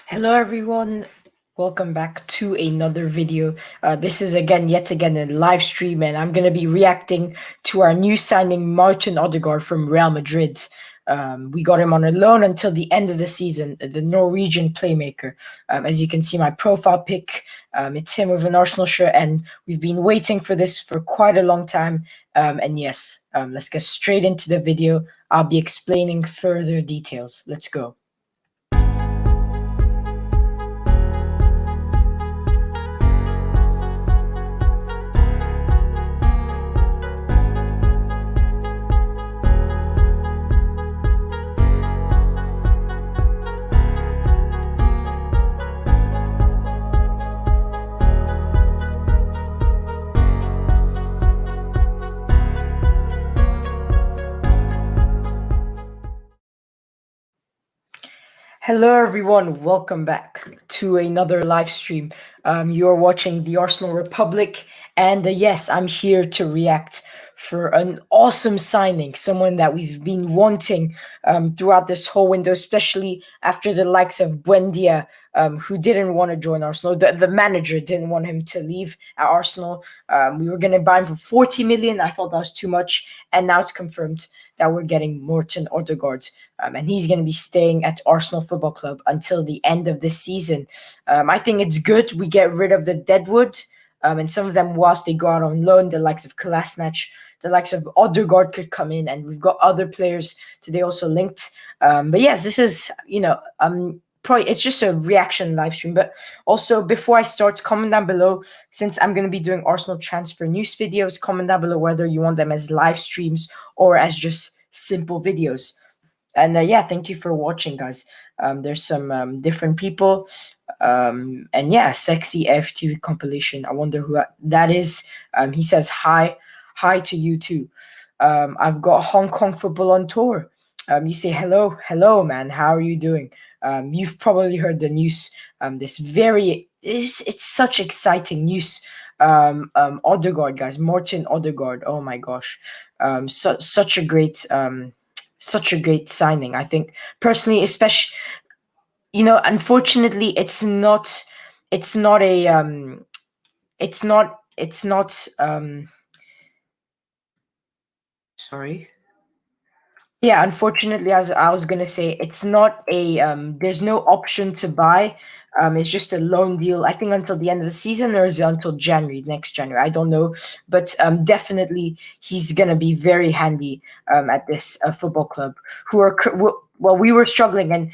Hello everyone, welcome back to another video. This is yet again a live stream, and I'm gonna be reacting to our new signing Martin Ødegaard from Real Madrid. We got him on a loan until the end of the season, the Norwegian playmaker. As you can see, my profile pic, it's him with an Arsenal shirt, and we've been waiting for this for quite a long time. And yes, let's get straight into the video. I'll be explaining further details. Let's go. Hello everyone, welcome back to another live stream. You're watching the Arsenal Republic, and yes, I'm here to react for an awesome signing, someone that we've been wanting throughout this whole window, especially after the likes of Buendia, who didn't want to join Arsenal. The manager didn't want him to leave at Arsenal. We were going to buy him for 40 million. I thought that was too much, and now it's confirmed that we're getting Martin Ødegaard, and he's going to be staying at Arsenal Football Club until the end of this season. I think it's good we get rid of the deadwood, and some of them, whilst they go out on loan, the likes of Kolasinac, the likes of Ødegaard could come in, and we've got other players today also linked. But yes, this is, probably it's just a reaction live stream. But also, before I start, comment down below, since I'm going to be doing Arsenal transfer news videos, comment down below whether you want them as live streams or as just simple videos. And yeah, thank you for watching, guys. There's some different people, and yeah, sexy FTV compilation. I wonder who that is. He says hi to you too. I've got Hong Kong football on tour. You say hello man, how are you doing? You've probably heard the news. It's such exciting news. Ødegaard, guys, Martin Ødegaard. Oh my gosh, such a great signing. I think personally, especially, unfortunately, it's not sorry. Yeah, unfortunately, as I was gonna say, it's not a there's no option to buy. It's just a loan deal. I think until the end of the season, or is it until next January? I don't know, but definitely he's gonna be very handy at this football club. We were struggling, and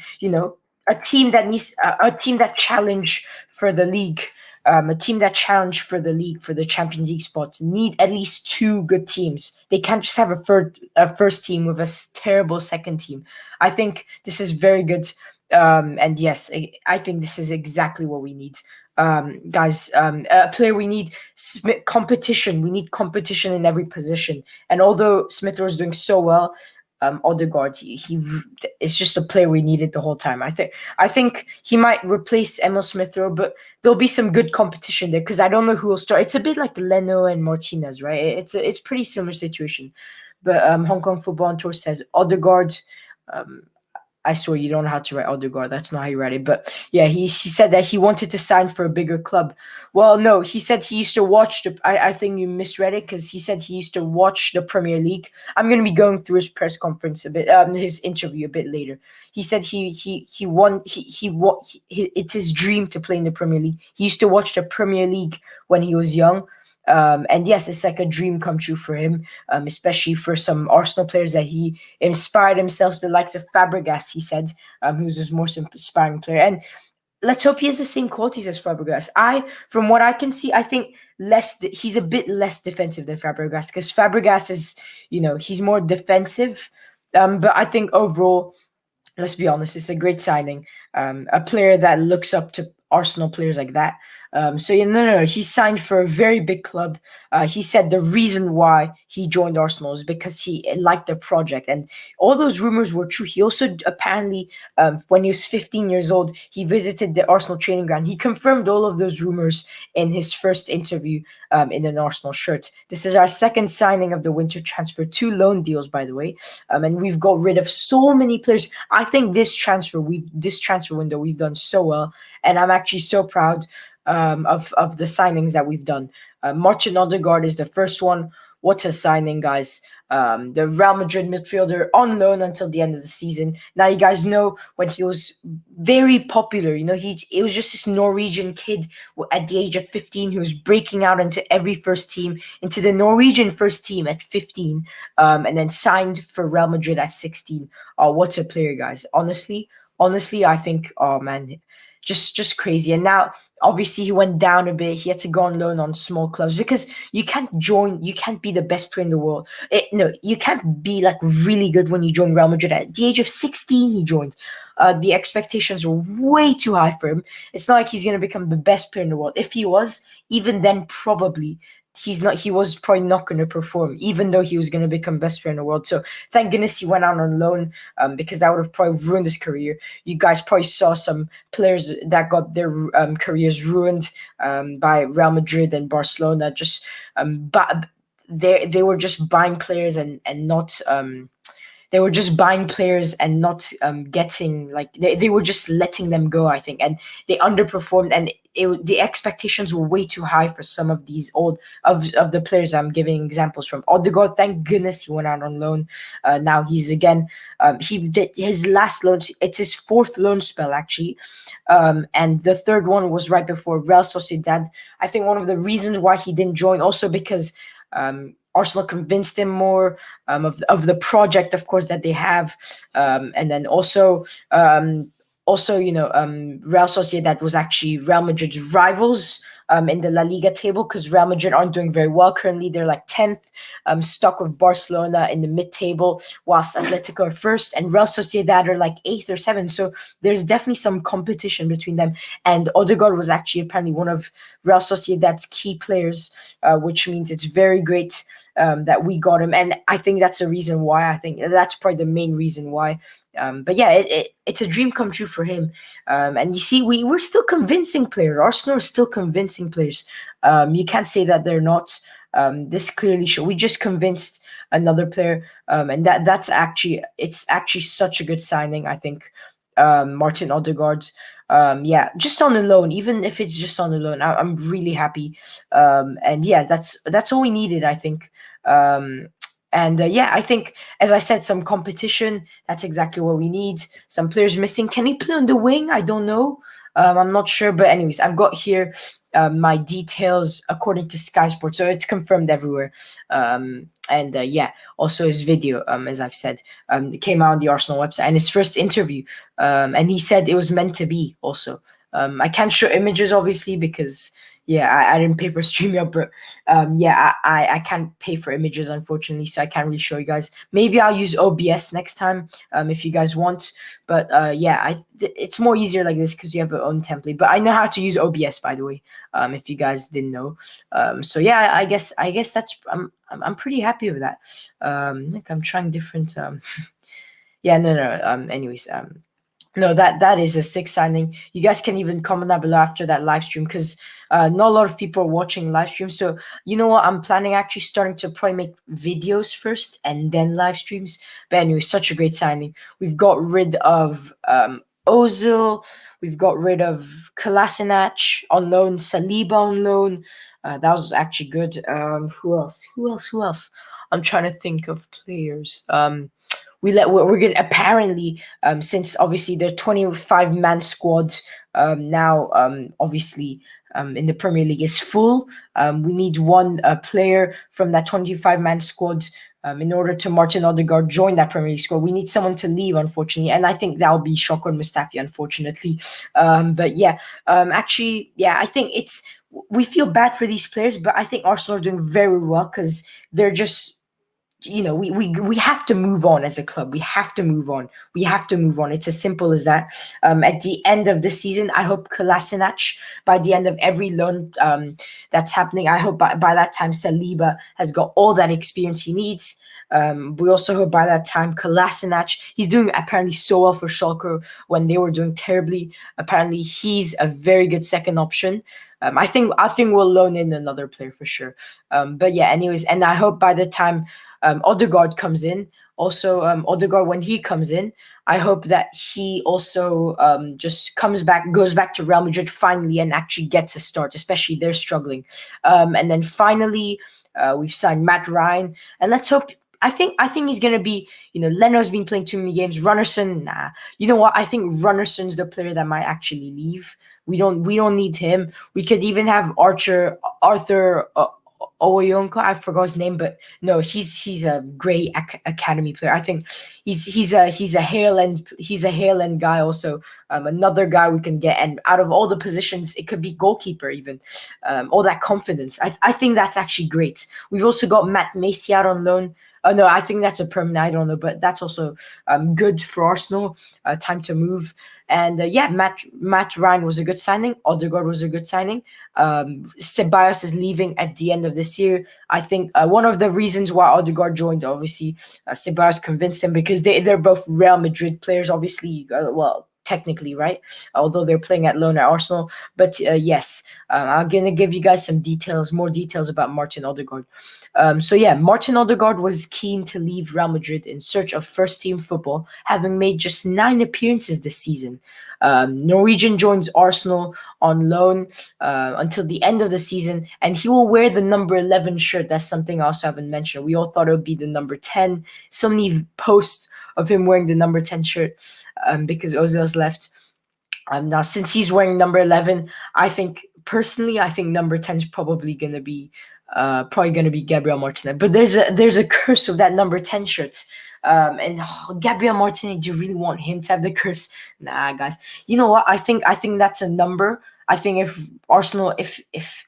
a team that challenge for the league. A team that challenge for the league, for the Champions League spots, need at least two good teams. They can't just have a first team with a terrible second team. I think this is very good. And yes, I think this is exactly what we need. Guys, a player we need competition. We need competition in every position. And although Smith Rowe is doing so well, Ødegaard, he is just a player we needed the whole time. I think he might replace Emil Smith Rowe, but there'll be some good competition there, because I don't know who will start. It's a bit like Leno and Martinez, right? It's pretty similar situation. But Hong Kong Football on Tour says Ødegaard. I swear you don't know how to write Ødegaard. That's not how you write it. But yeah, he said that he wanted to sign for a bigger club. Well, no, he said he used to watch I think you misread it, because he said he used to watch the Premier League. I'm going to be going through his press conference a bit, his interview a bit later. He said it's his dream to play in the Premier League. He used to watch the Premier League when he was young. And yes, it's like a dream come true for him, especially for some Arsenal players that he inspired himself, the likes of Fabregas, he said, who's his most inspiring player. And let's hope he has the same qualities as Fabregas. From what I can see, I think he's a bit less defensive than Fabregas, because Fabregas is, he's more defensive. But I think overall, let's be honest, it's a great signing. A player that looks up to Arsenal players like that. So yeah, no, he signed for a very big club. He said the reason why he joined Arsenal is because he liked the project, and all those rumors were true. He also apparently, when he was 15 years old, he visited the Arsenal training ground. He confirmed all of those rumors in his first interview in an Arsenal shirt. This is our second signing of the winter transfer, 2 loan deals, by the way, and we've got rid of so many players. I think this transfer window we've done so well, and I'm actually so proud of the signings that we've done. Martin Ødegaard is the first one. What a signing, guys. The Real Madrid midfielder on loan until the end of the season. Now, you guys know when he was very popular, it was just this Norwegian kid at the age of 15 who was breaking out into every first team, into the Norwegian first team at 15, and then signed for Real Madrid at 16. What a player, guys. Honestly, I think, oh man, just crazy. And now, obviously, he went down a bit. He had to go on loan on small clubs because you can't be the best player in the world. No, you can't be like really good when you join Real Madrid. At the age of 16, he joined. The expectations were way too high for him. It's not like he's going to become the best player in the world. If he was, even then, probably he's not. He was probably not going to perform, even though he was going to become best player in the world. So thank goodness he went out on loan, because that would have probably ruined his career. You guys probably saw some players that got their careers ruined by Real Madrid and Barcelona. Just but they were just buying players and not they were just buying players and not getting, like, they were just letting them go, I think, and they underperformed, and the expectations were way too high for some of these old of the players I'm giving examples from. Ødegaard, thank goodness he went out on loan. Now he's again, he did his last loan. It's his fourth loan spell, actually, and the third one was right before Real Sociedad. I think one of the reasons why he didn't join, also because Arsenal convinced him more of the project, of course, that they have, and then also Real Sociedad was actually Real Madrid's rivals in the La Liga table, because Real Madrid aren't doing very well currently. They're like 10th, stuck with Barcelona in the mid-table, whilst Atletico are first, and Real Sociedad are like 8th or 7th. So there's definitely some competition between them. And Ødegaard was actually apparently one of Real Sociedad's key players, which means it's very great that we got him. And I think that's a reason why. I think that's probably the main reason why. But yeah, it's a dream come true for him. And you see, we're still convincing players. Arsenal are still convincing players. You can't say that they're not. This clearly shows. We just convinced another player, and it's actually such a good signing, I think. Martin Ødegaard. Yeah, just on a loan, even if it's just on a loan, I'm really happy. And yeah, that's all we needed, I think. And yeah, I think, as I said, some competition. That's exactly what we need. Some players missing. Can he play on the wing? I don't know. I'm not sure. But anyways, I've got here my details according to Sky Sports, so it's confirmed everywhere. And yeah, also his video, as I've said, it came out on the Arsenal website, and his first interview. And he said it was meant to be. Also, I can't show images, obviously, because yeah, I didn't pay for StreamYard, but yeah, I can't pay for images, unfortunately, so I can't really show you guys. Maybe I'll use OBS next time, if you guys want. But yeah, it's more easier like this because you have your own template. But I know how to use OBS, by the way, if you guys didn't know. So yeah, I guess that's I'm pretty happy with that. Like, I'm trying different. Yeah, no. Anyways, no, that is a sick signing. You guys can even comment down below after that live stream, because not a lot of people are watching live stream. So you know what? I'm planning actually starting to probably make videos first and then live streams. But anyway, such a great signing. We've got rid of Ozil. We've got rid of Kolasinac on loan, Saliba on loan. That was actually good. Who else? I'm trying to think of players. We're gonna apparently, since obviously the 25-man squad now, obviously, in the Premier League is full. We need one player from that 25-man squad in order to Martin Ødegaard join that Premier League squad. We need someone to leave, unfortunately, and I think that'll be Shokran Mustafi, unfortunately. But yeah, actually, yeah, I think we feel bad for these players, but I think Arsenal are doing very well because they're just we have to move on as a club. We have to move on. We have to move on. It's as simple as that. At the end of the season, I hope Kolasinac, by the end of every loan that's happening, I hope by that time Saliba has got all that experience he needs. We also hope by that time Kolasinac, he's doing apparently so well for Schalke when they were doing terribly. Apparently he's a very good second option. I think we'll loan in another player for sure. But yeah, anyways, and I hope by the time Ødegaard comes in, also Ødegaard, when he comes in, I hope that he also just goes back to Real Madrid finally and actually gets a start, especially they're struggling. And then finally, we've signed Matt Ryan, and let's hope. I think he's gonna be. Leno's been playing too many games. Runnerson, nah. You know what? I think Runnerson's the player that might actually leave. We don't need him. We could even have Arthur Owoyonko. I forgot his name, but no, he's a great academy player. I think he's a Hale end guy also. Another guy we can get, and out of all the positions, it could be goalkeeper even. All that confidence. I think that's actually great. We've also got Matt Macy out on loan. No, I think that's a permanent. I don't know, but that's also good for Arsenal. Time to move. And yeah, Matt Ryan was a good signing. Ødegaard was a good signing. Ceballos is leaving at the end of this year. I think one of the reasons why Ødegaard joined, obviously, Ceballos convinced him because they're both Real Madrid players, obviously. Well, technically, right? Although they're playing at loan at Arsenal. But yes, I'm going to give you guys more details about Martin Ødegaard. So yeah, Martin Ødegaard was keen to leave Real Madrid in search of first-team football, having made just 9 appearances this season. Norwegian joins Arsenal on loan until the end of the season, and he will wear the number 11 shirt. That's something I also haven't mentioned. We all thought it would be the number 10. So many posts of him wearing the number 10 shirt because Ozil's left. Now, since he's wearing number 11, I think number 10 is probably going to be Gabriel Martinez. But there's a curse of that number 10 shirts. And Gabriel Martinez, do you really want him to have the curse? Nah, guys. You know what? I think that's a number. I think if Arsenal, if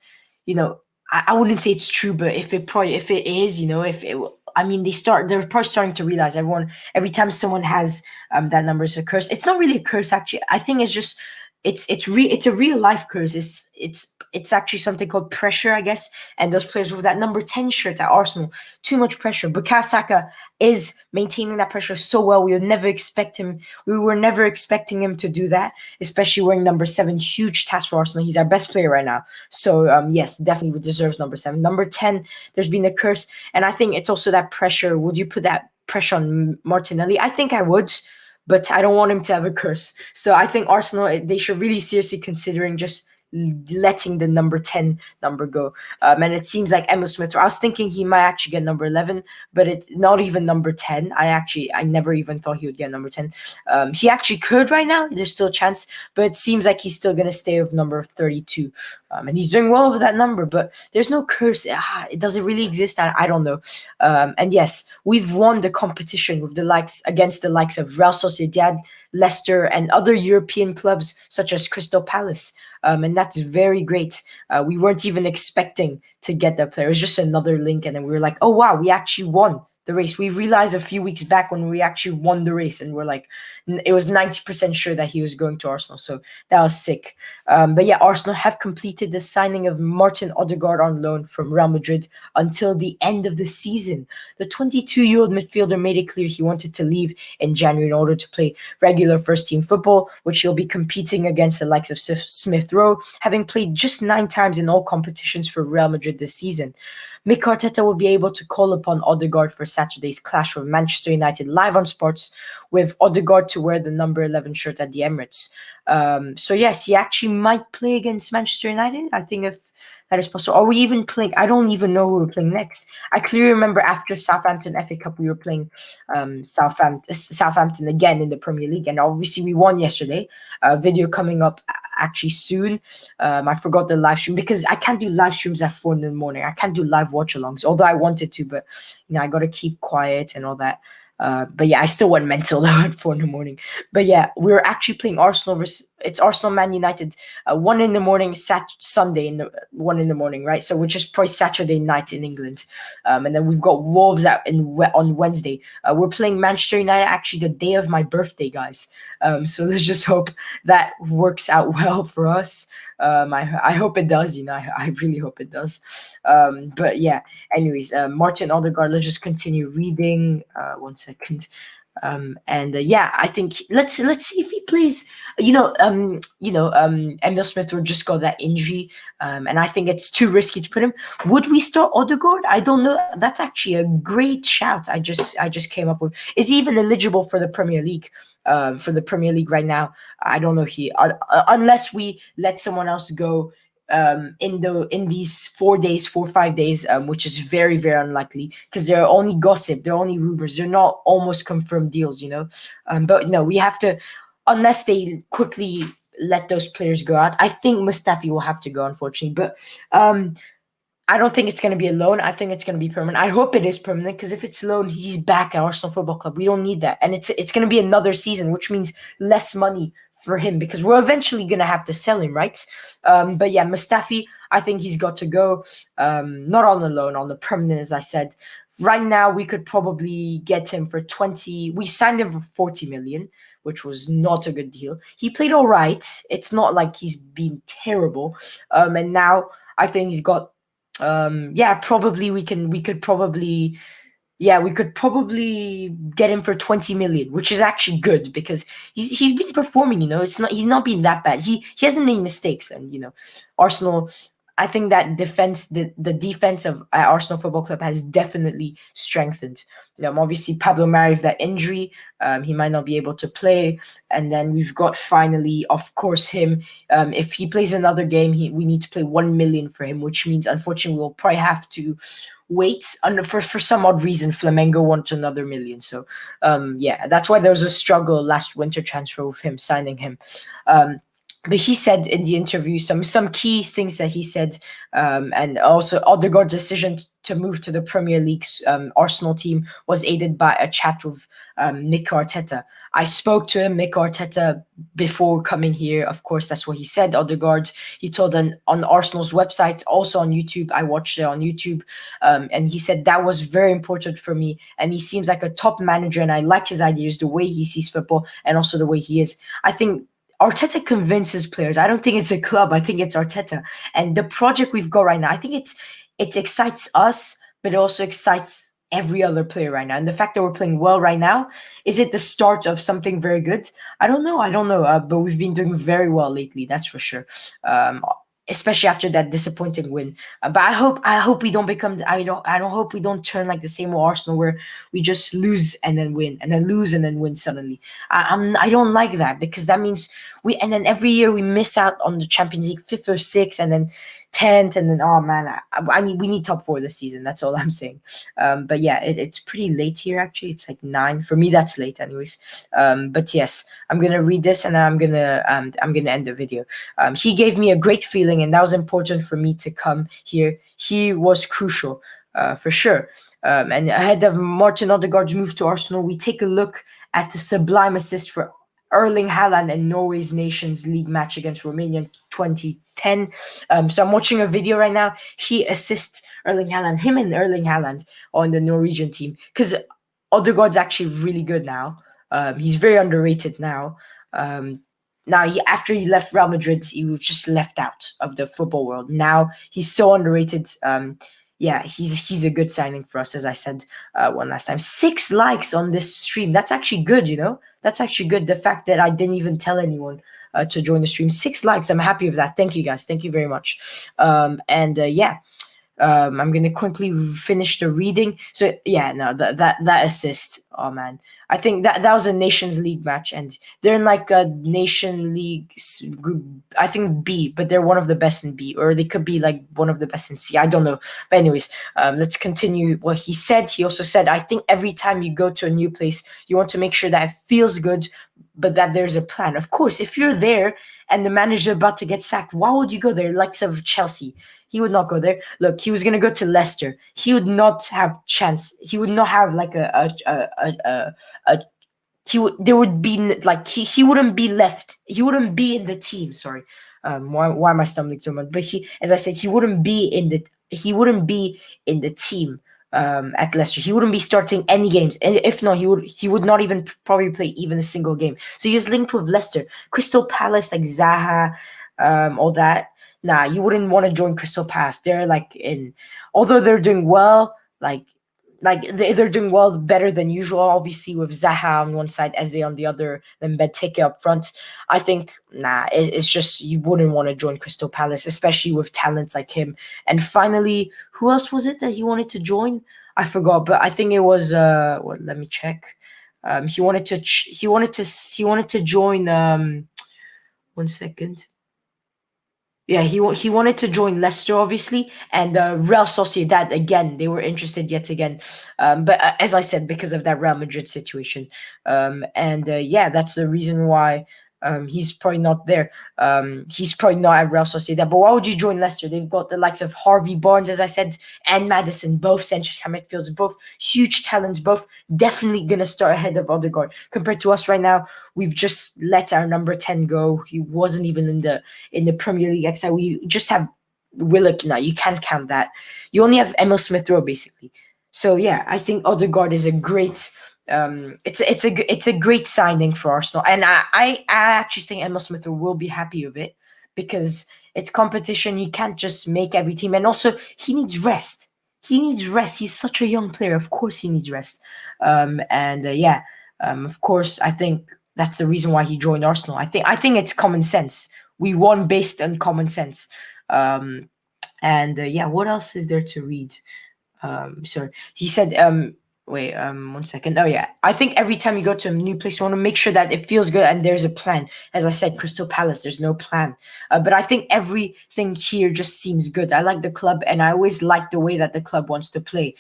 I wouldn't say it's true, but if it is, they're probably starting to realize every time someone has that number is a curse. It's not really a curse, actually. I think it's just it's a real life curse. It's actually something called pressure, I guess. And those players with that number 10 shirt at Arsenal, too much pressure. Bukayo Saka is maintaining that pressure so well. We were never expecting him to do that, especially wearing number 7. Huge task for Arsenal. He's our best player right now. So yes, definitely deserves number 7. Number 10, there's been a curse, and I think it's also that pressure. Would you put that pressure on Martinelli? I think I would, but I don't want him to have a curse. So I think Arsenal, they should really seriously considering just letting the number 10 number go. And it seems like Emil Smith, I was thinking he might actually get number 11, but it's not even number 10. I never even thought he would get number 10. He actually could right now. There's still a chance, but it seems like he's still going to stay with number 32. And he's doing well with that number, but there's no curse. It doesn't really exist. I don't know. And yes, we've won the competition with against the likes of Real Sociedad, Leicester, and other European clubs such as Crystal Palace. And that's very great. We weren't even expecting to get that player. It was just another link, and then we were like, oh wow, we actually won the race. We realized a few weeks back when we actually won the race, and we're like, it was 90% sure that he was going to Arsenal. So that was sick. But yeah, Arsenal have completed the signing of Martin Ødegaard on loan from Real Madrid until the end of the season. The 22-year-old midfielder made it clear he wanted to leave in January in order to play regular first-team football, which he'll be competing against the likes of Smith Rowe, having played just 9 times in all competitions for Real Madrid this season. Mikel Arteta will be able to call upon Ødegaard for Saturday's clash with Manchester United live on Sports, with Ødegaard to wear the number 11 shirt at the Emirates. So yes, he actually might play against Manchester United. I think if that is possible. Are we even playing? I don't even know who we're playing next. I clearly remember after Southampton FA Cup, we were playing Southampton again in the Premier League, and obviously we won yesterday. Video coming up actually soon. I forgot the live stream because I can't do live streams at 4 in the morning. I can't do live watch-alongs, although I wanted to, but I got to keep quiet and all that. But yeah, I still went mental though at 4 in the morning. But yeah, we were actually playing Arsenal versus it's Arsenal Man United, 1 in the morning, Sunday in the 1 in the morning, right? So which is probably Saturday night in England, and then we've got Wolves out on Wednesday. We're playing Manchester United actually the day of my birthday, guys. So let's just hope that works out well for us. I hope it does. I really hope it does. But yeah. Anyways, Martin Odegaard. Let's just continue reading. 1 second. And yeah, I think let's see if he plays. Emil Smith Rowe just got that injury, and I think it's too risky to put him. Would we start Ødegaard? I don't know. That's actually a great shout. I just came up with. Is he even eligible for the Premier League? For the Premier League right now, I don't know. Unless we let someone else go in these 4 days, 5 days, which is very, very unlikely because they're only gossip, they're only rumors, they're not almost confirmed deals, but no, we have to, unless they quickly let those players go out. I think Mustafi will have to go, unfortunately, but I don't think it's going to be a loan. I think it's going to be permanent. I hope it is permanent because if it's loan, he's back at Arsenal Football Club. We don't need that, and it's going to be another season, which means less money for him because we're eventually going to have to sell him, right? But yeah, Mustafi, I think he's got to go. Not on the loan, on the permanent, as I said. Right now, we could probably get him for 20. We signed him for 40 million, which was not a good deal. He played all right. It's not like he's been terrible. And now I think he's got. Probably we could probably get him for 20 million, which is actually good because he's been performing, he's not been that bad. He hasn't made mistakes, and Arsenal, I think that the defense of Arsenal Football Club has definitely strengthened. Obviously Pablo Mari, that injury, he might not be able to play, and then we've got finally, of course, him. If he plays another game, we need to pay 1 million for him, which means unfortunately we'll probably have to wait. For some odd reason, Flamengo wants another million. So that's why there was a struggle last winter transfer with him signing him. But he said in the interview some key things that he said, and also Ødegaard's decision to move to the Premier League's Arsenal team was aided by a chat with Mikel Arteta. I spoke to him, Mikel Arteta, before coming here. Of course, that's what he said. Ødegaard, he told on Arsenal's website, also on YouTube. I watched it on YouTube, and he said that was very important for me. And he seems like a top manager, and I like his ideas, the way he sees football, and also the way he is. I think Arteta convinces players. I don't think it's a club. I think it's Arteta. And the project we've got right now, I think it excites us, but it also excites every other player right now. And the fact that we're playing well right now, is it the start of something very good? I don't know. But we've been doing very well lately. That's for sure. Especially after that disappointing win. But I hope we don't become. I don't hope we don't turn like the same with Arsenal, where we just lose and then win, and then lose and then win suddenly. I don't like that, because that means and then every year we miss out on the Champions League, 5th or 6th, and then 10th, and then oh man, we need top 4 this season. That's all I'm saying. But yeah, it's pretty late here actually. It's like 9 for me. That's late, anyways. But yes, I'm gonna read this and then I'm gonna end the video. He gave me a great feeling, and that was important for me to come here. He was crucial, for sure. And ahead of Martin Ødegaard's move to Arsenal, we take a look at the sublime assist for Erling Haaland in Norway's Nations League match against Romania in 2010. So I'm watching a video right now. He assists Erling Haaland, him and Erling Haaland on the Norwegian team, because Ødegaard's actually really good now. He's very underrated now. Now, after he left Real Madrid, he was just left out of the football world. Now he's so underrated. He's a good signing for us, as I said one last time. 6 likes on this stream. That's actually good, That's actually good. The fact that I didn't even tell anyone to join the stream. 6 likes. I'm happy with that. Thank you, guys. Thank you very much. I'm gonna quickly finish the reading. So yeah, no, that assist. Oh man, I think that was a Nations League match, and they're in like a Nation League group. I think B, but they're one of the best in B, or they could be like one of the best in C. I don't know. But anyways, let's continue what he said. He also said, I think every time you go to a new place, you want to make sure that it feels good, but that there's a plan. Of course, if you're there and the manager about to get sacked, why would you go there? Likes of Chelsea. He would not go there. Look, he was gonna go to Leicester. He would not have chance. He would not have like a there would be like he wouldn't be left. He wouldn't be in the team. Sorry, why am I stumbling so much? But as I said, he wouldn't be in the team at Leicester. He wouldn't be starting any games. And if not, he would not even probably play even a single game. So he is linked with Leicester, Crystal Palace, like Zaha, all that. Nah, you wouldn't want to join Crystal Palace. They're like although they're doing well, they're doing well, better than usual, obviously, with Zaha on one side, Eze on the other, then Benteke up front. I think, it's just you wouldn't want to join Crystal Palace, especially with talents like him. And finally, who else was it that he wanted to join? I forgot, but I think it was let me check. He wanted to join. One second. Yeah, he wanted to join Leicester, obviously, and Real Sociedad again. They were interested yet again, but as I said, because of that Real Madrid situation, and yeah, that's the reason why he's probably not there. He's probably not at Real Sociedad. But why would you join Leicester? They've got the likes of Harvey Barnes, as I said, and Maddison, both central midfielders, both huge talents, both definitely gonna start ahead of Ødegaard. Compared to us right now, we've just let our number 10 go. He wasn't even in the Premier League XI. We just have Willock now. You can't count that. You only have Emil Smith Rowe basically. So yeah, I think Ødegaard is a great. It's a great signing for Arsenal, and I actually think Emil Smith Rowe will be happy with it because it's competition. You can't just make every team, and also he needs rest. He needs rest. He's such a young player. Of course, he needs rest. And yeah, of course, I think that's the reason why he joined Arsenal. I think it's common sense. We won based on common sense. And yeah, what else is there to read? So he said, wait, 1 second. Oh yeah, I think every time you go to a new place, you want to make sure that it feels good and there's a plan. As I said, Crystal Palace, there's no plan, but I think everything here just seems good. I like the club, and I always like the way that the club wants to play.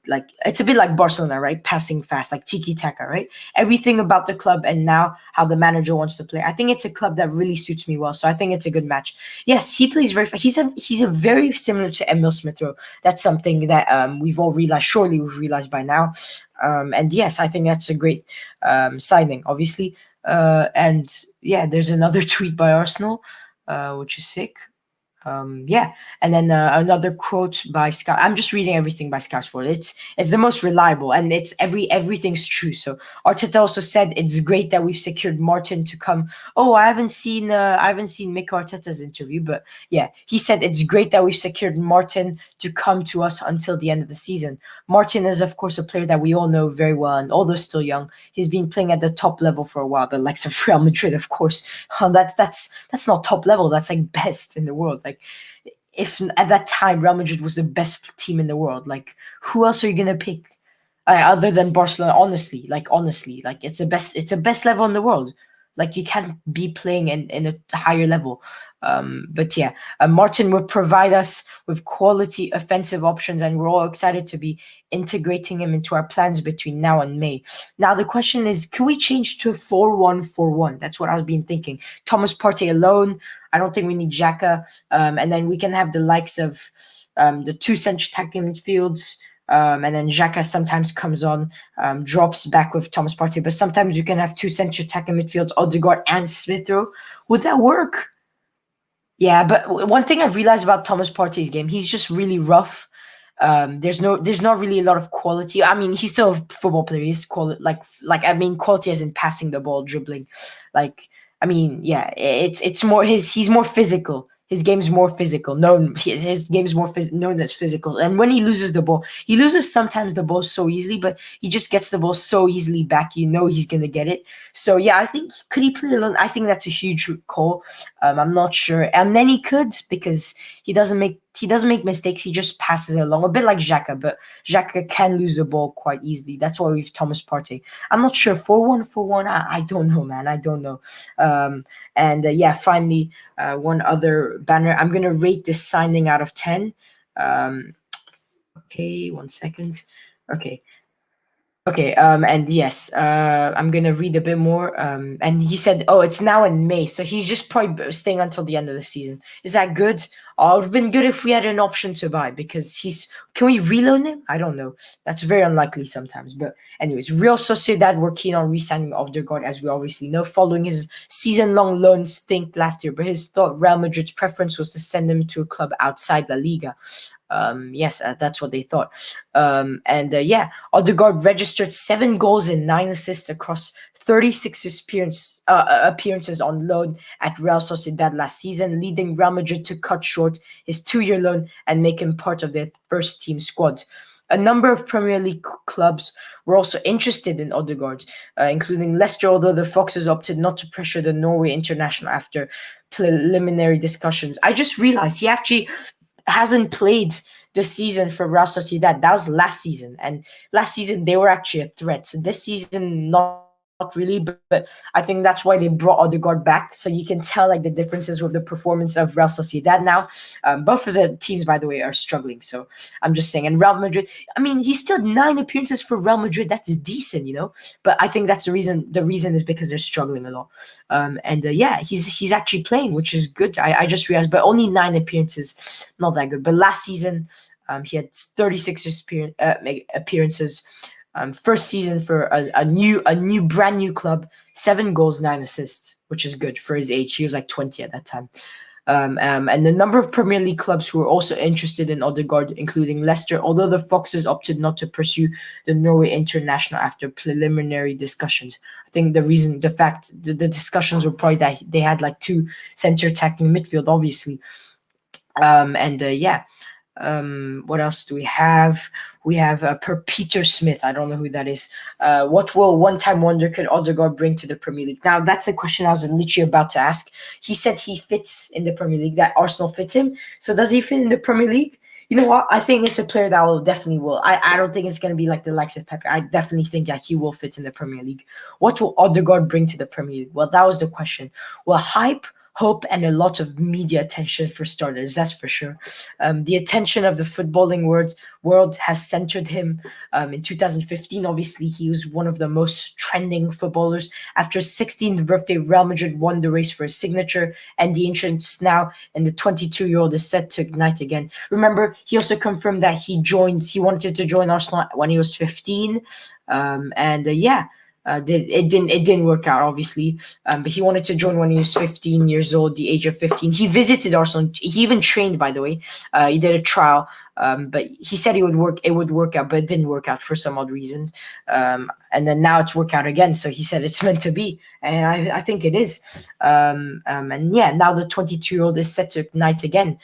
Like it's a bit like Barcelona, right? Passing fast, like tiki taka, right? Everything about the club and now how the manager wants to play. I think it's a club that really suits me well. So I think it's a good match. Yes, he plays very fast. He's a very similar to Emil Smith Rowe. That's something that we've all realized. Surely we've realized by now. And yes, I think that's a great signing, obviously. And yeah, there's another tweet by Arsenal, which is sick. Yeah, and then another quote by Sky. I'm just reading everything by Sky Sport. It's the most reliable, and everything's true. So Arteta also said it's great that we've secured Martin to come. Oh, I haven't seen Mikel Arteta's interview, but yeah, he said it's great that we've secured Martin to come to us until the end of the season. Martin is of course a player that we all know very well, and although still young, he's been playing at the top level for a while. The likes of Real Madrid, of course. That's not top level. That's like best in the world. Like if at that time Real Madrid was the best team in the world, like who else are you gonna pick other than Barcelona? Honestly, like it's the best. It's the best level in the world. Like you can't be playing in a higher level. But yeah, Martin will provide us with quality offensive options, and we're all excited to be integrating him into our plans between now and May. Now the question is, can we change to a 4-1-4-1? That's what I've been thinking. Thomas Partey alone. I don't think we need Xhaka, and then we can have the likes of the two central attacking midfields. And then Xhaka sometimes comes on, drops back with Thomas Partey, but sometimes you can have two central attacking midfields, Ødegaard and Smith Rowe. Would that work? Yeah, but one thing I've realized about Thomas Partey's game, he's just really rough. There's not really a lot of quality. I mean, he's still a football player. He's quality as in passing the ball, dribbling. Like, I mean, yeah, it's more he's more physical. His game's more physical. His game's more known as physical. And when he loses the ball, he loses sometimes the ball so easily, but he just gets the ball so easily back. You know he's gonna get it. So yeah, I think could he play alone? I think that's a huge call. I'm not sure, and then he could because he doesn't make mistakes. He just passes it along a bit like Xhaka, but Xhaka can lose the ball quite easily. That's why we've Thomas Partey. I'm not sure 4-1-4-1. I don't know, man. I don't know. And yeah, finally, one other banner. I'm gonna rate this signing out of 10. Okay, 1 second. Okay. Okay, and yes, I'm gonna read a bit more. And he said, "Oh, it's now in May, so he's just probably staying until the end of the season. Is that good? Oh, it would have been good if we had an option to buy because he's. Can we reloan him? I don't know. That's very unlikely sometimes. But anyways, Real Sociedad were keen on re-signing Ødegaard, as we obviously know, following his season-long loan stint last year. But his thought Real Madrid's preference was to send him to a club outside La Liga. Yes, that's what they thought. And yeah, Ødegaard registered 7 goals and 9 assists across 36 appearances on loan at Real Sociedad last season, leading Real Madrid to cut short his 2-year loan and make him part of their first team squad. A number of Premier League clubs were also interested in Ødegaard, including Leicester, although the Foxes opted not to pressure the Norway international after preliminary discussions. I just realized he actually hasn't played this season for Real Sociedad. That was last season, and last season they were actually a threat. So this season, not really, but I think that's why they brought Ødegaard back. So you can tell like the differences with the performance of Real Sociedad now. Both of the teams, by the way, are struggling. So I'm just saying. And Real Madrid, I mean, he's still 9 appearances for Real Madrid. That is decent, you know. But I think that's the reason. The reason is because they're struggling a lot. And yeah, he's actually playing, which is good. I just realized, but only 9 appearances, not that good. But last season, he had 36 appearances. First season for a brand new club, 7 goals, 9 assists, which is good for his age. He was like 20 at that time. And the number of Premier League clubs who were also interested in Ødegaard, including Leicester, although the Foxes opted not to pursue the Norway international after preliminary discussions. I think the discussions were probably that they had like 2 center attacking midfield, obviously. And yeah. What else do we have? We have per Peter Smith. I don't know who that is. What will one-time wonder could Ødegaard bring to the Premier League? Now, that's a question I was literally about to ask. He said he fits in the Premier League, that Arsenal fits him. So does he fit in the Premier League? You know what? I think it's a player that will definitely will. I don't think it's going to be like the likes of Pepe. I definitely think that he will fit in the Premier League. What will Ødegaard bring to the Premier League? Well, that was the question. Well, hype, hope, and a lot of media attention for starters, that's for sure. The attention of the footballing world has centered him. In 2015, obviously, he was one of the most trending footballers. After his 16th birthday, Real Madrid won the race for his signature, and the interest now in the 22-year-old is set to ignite again. Remember, he also confirmed that he wanted to join Arsenal when he was 15. And yeah. It didn't work out, obviously, but he wanted to join when he was 15 years old, the age of 15. He visited Arsenal. He even trained, by the way. He did a trial, but he said it would work out, but it didn't work out for some odd reason. And then now it's worked out again, so he said it's meant to be, and I think it is. And yeah, now the 22-year-old is set to ignite again.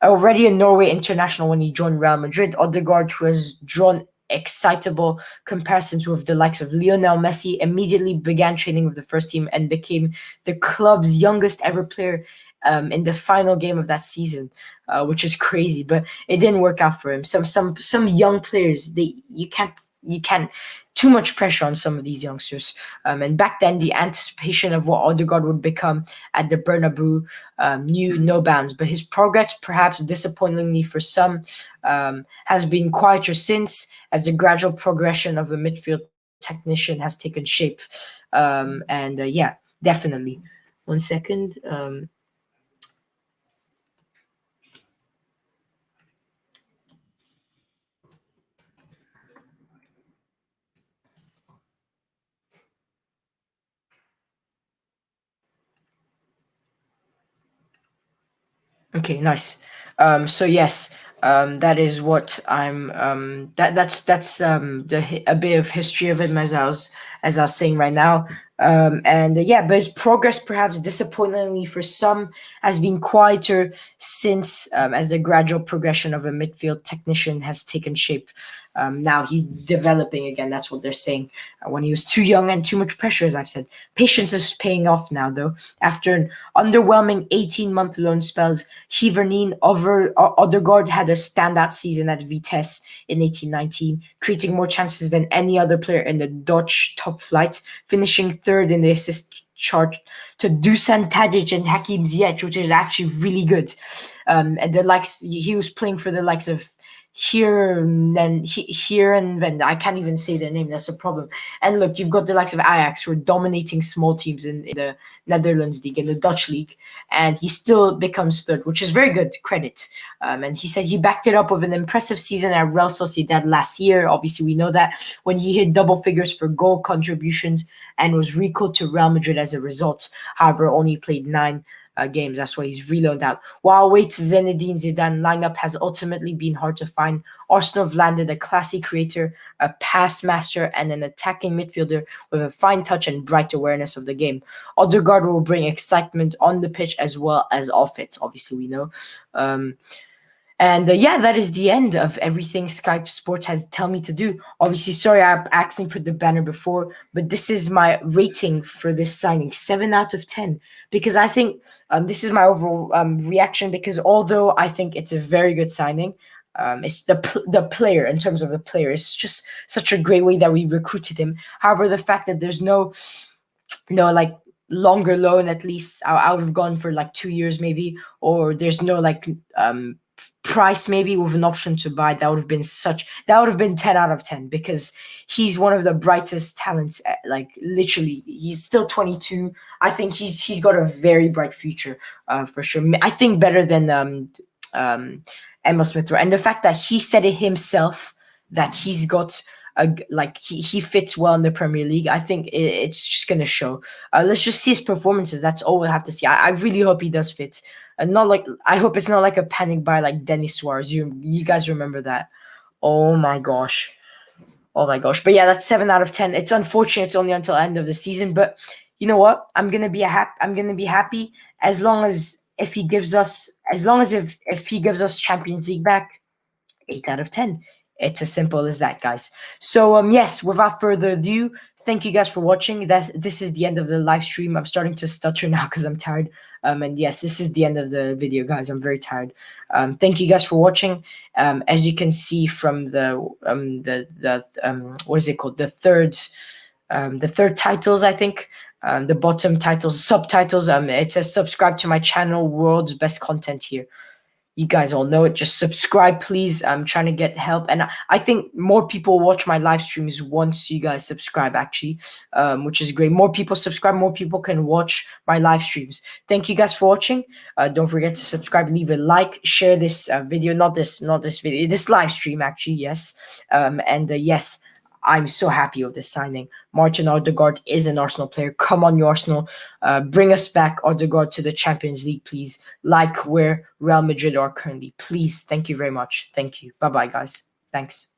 Already a Norway international when he joined Real Madrid, Ødegaard, who has drawn excitable comparisons with the likes of Lionel Messi, immediately began training with the first team and became the club's youngest ever player in the final game of that season, which is crazy. But it didn't work out for him. Some young players, you can't too much pressure on some of these youngsters. And back then, the anticipation of what Ødegaard would become at the Bernabeu knew no bounds. But his progress, perhaps disappointingly for some, has been quieter since, as the gradual progression of a midfield technician has taken shape. And yeah, definitely. 1 second. Okay, nice. So yes, that is what I'm. That's a bit of history of him as I was saying right now. And yeah, but his progress, perhaps disappointingly for some, has been quieter since, as the gradual progression of a midfield technician has taken shape. Now he's developing again. That's what they're saying. When he was too young and too much pressure, as I've said, patience is paying off now, though. After an underwhelming 18-month loan spells, Hivernin Ødegaard had a standout season at Vitesse in 18-19, creating more chances than any other player in the Dutch top flight, finishing third in the assist chart to Dusan Tadic and Hakim Ziyech, which is actually really good. And he was playing for the likes of here and then I can't even say their name. That's a problem. And look, you've got the likes of Ajax who are dominating small teams in the Netherlands league, in the Dutch league, and he still becomes third, which is very good credit. And he said he backed it up with an impressive season at Real Sociedad last year. Obviously, we know that, when he hit double figures for goal contributions and was recalled to Real Madrid as a result. However, only played 9 games. That's why he's reloaned out. While Wade's Zinedine Zidane lineup has ultimately been hard to find, Arsenal have landed a classy creator, a pass master, and an attacking midfielder with a fine touch and bright awareness of the game. Ødegaard will bring excitement on the pitch as well as off it, obviously, we know. And yeah, that is the end of everything Skype Sports has tell me to do. Obviously, sorry I accidentally put the banner before, but this is my rating for this signing, 7 out of 10. Because I think this is my overall reaction, because although I think it's a very good signing, it's the player, in terms of the player, it's just such a great way that we recruited him. However, the fact that there's no like longer loan, at least I would have gone for like 2 years maybe, or there's no like price maybe with an option to buy, that would have been 10 out of 10, because he's one of the brightest talents. Like literally, he's still 22. I think he's got a very bright future, for sure. I think better than Emil Smith Rowe. And the fact that he said it himself, that he's got he fits well in the Premier League, I think it's just gonna show. Let's just see his performances. That's all we'll have to see. I really hope he does fit. And not like, I hope it's not like a panic buy like Denis Suarez. You guys remember that? Oh my gosh. But yeah, that's 7 out of 10. It's unfortunate it's only until the end of the season, but you know what? I'm gonna be happy as long as if he gives us Champions League back. 8 out of 10. It's as simple as that, guys. So yes, without further ado, thank you guys for watching. This is the end of the live stream. I'm starting to stutter now because I'm tired. And yes, this is the end of the video, guys. I'm very tired. Thank you guys for watching. As you can see from the what is it called? The third titles, I think. The bottom titles, subtitles. It says subscribe to my channel, world's best content here. You guys all know it. Just subscribe, please. I'm trying to get help. And I think more people watch my live streams once you guys subscribe, actually, which is great. More people subscribe, more people can watch my live streams. Thank you guys for watching. Don't forget to subscribe, leave a like, share this video, not this video, this live stream, actually, yes. Yes, I'm so happy with this signing. Martin Ødegaard is an Arsenal player. Come on, you Arsenal. Bring us back, Ødegaard, to the Champions League, please. Like where Real Madrid are currently. Please. Thank you very much. Thank you. Bye-bye, guys. Thanks.